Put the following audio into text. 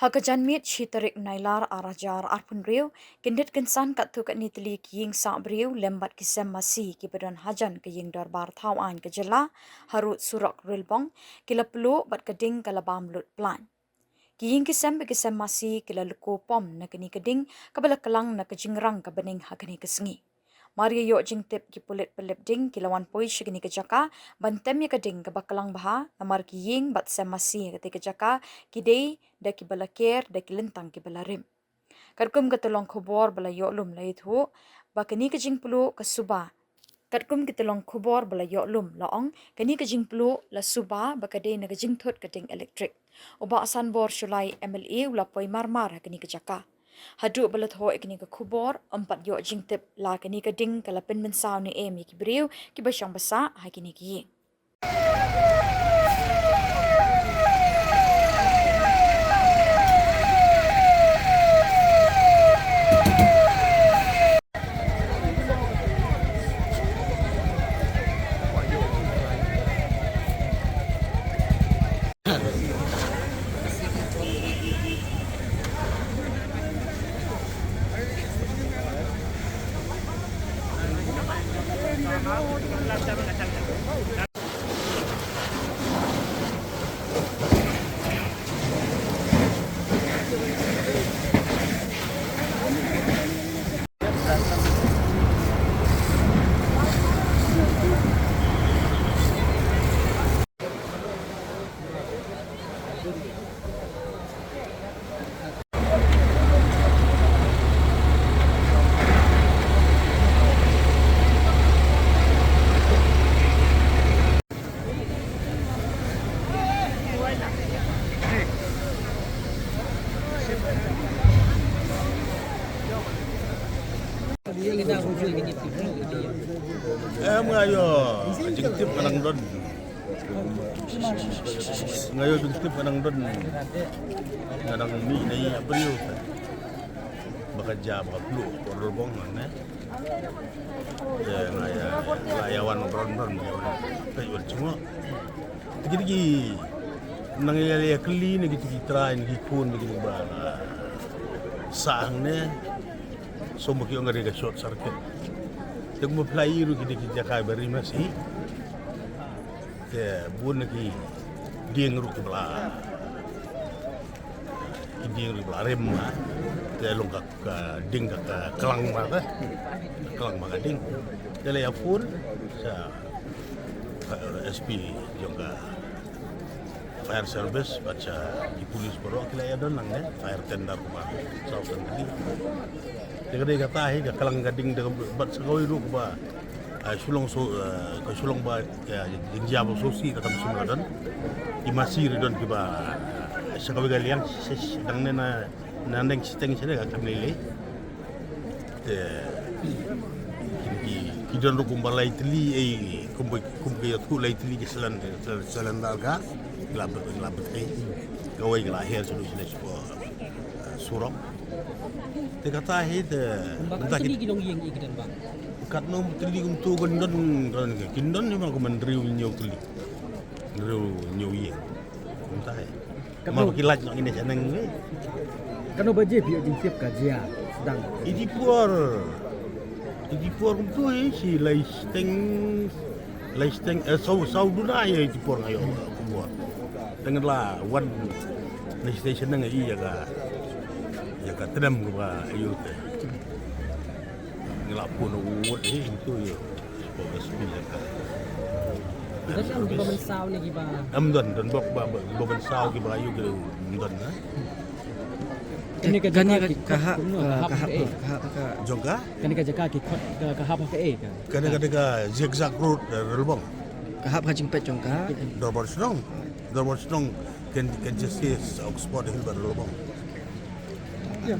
Hagajan mit shitarik nailar arajar arpun riu, kindit kinsan kat tu kat nitli kiying sa briu lembat kisem masi kibadan hajan kiying darbar thawan kejela harut surak rilbong kila pelu bat keding kalabam lut plan. Kiying kisem masi kila luko pom na kini keding kabala kelang na kejingrang kabening hakani kesengi. Maria yok jing tip ki pulit pelip ding kilawan poi shigini kejaka bantem ya keding kabakalang baha namar kiying bat sem masi ketika kejaka kidei da ki bala ker da ki lentang ki bala rim. Kadkum ketolong khobor bala yok lum lai thu bakani kejing pelu kasuba. Kadkum ketolong khobor bala yok lum laong kani kejing pelu la suba bakade na kejing thot keding elektrik. Uba asan bor shulai MLA ula poi marmar hakani kejaka. Haduk balat ho ikni ke kubor, empat yok jing tip la kini ke ding kalapin mensau ni mi ki beriu ki basyang besar hai kini ki. Ngayo jengtip anang don. Ngayo jengtip anang don. Ngadang mi nai abriu. Bekerja baklu korbong ne. Ya ngaya layawan ron kayu cuma. Jadi nang ya keli ni gitu train gipun begitu bala. Sang ne sombo ki ngari ga short circuit. Tek mo playiru ki diki jakai bari masih te bun ki ding ru kibla ki ding ru rem ma te long ka ding ka kelang ma ka ding dele ya pun sa SP juga fire service baca di polis baru kila ya don nang ne fire tender ma sau tadi Jadi kata he kalang gading de bat sagoi ru ba sulong so ka sulong ba jinjia bo sosi kata semua don imasir don ki ba sagoi galiang dang ne na nandeng siteng sene ka kamlele te ki don ru kumbalai tli kumbe ya tu lai tli selan dalga labet gawai gala her solution surong Kata hit entah kita gilong yang ikan bang. Kat nom teli untuk kindon ni mahu mendriu nyau teli, mendriu nyau ye. Entah he. Kamu kilat nak ini seneng ni. Kano baje biar jingkip kajia sedang. Idi puar tu si laisteng sau duna ya idi puar ngayo buat. Dengarlah one station nang iya ka. Ya kat tram ke ba ayu te ngelapun uwut itu yo bogas pilih ka Kita kan di mensau ni giba amdon dan bok ba mensau ki ba ayu ke amdon na ini ke kahap juga kan ke jaga ki kahap ke kan kadang-kadang zigzag road relbong kahap kajing pet jongka dorbar senong kan just Oxford hill bar relbong ya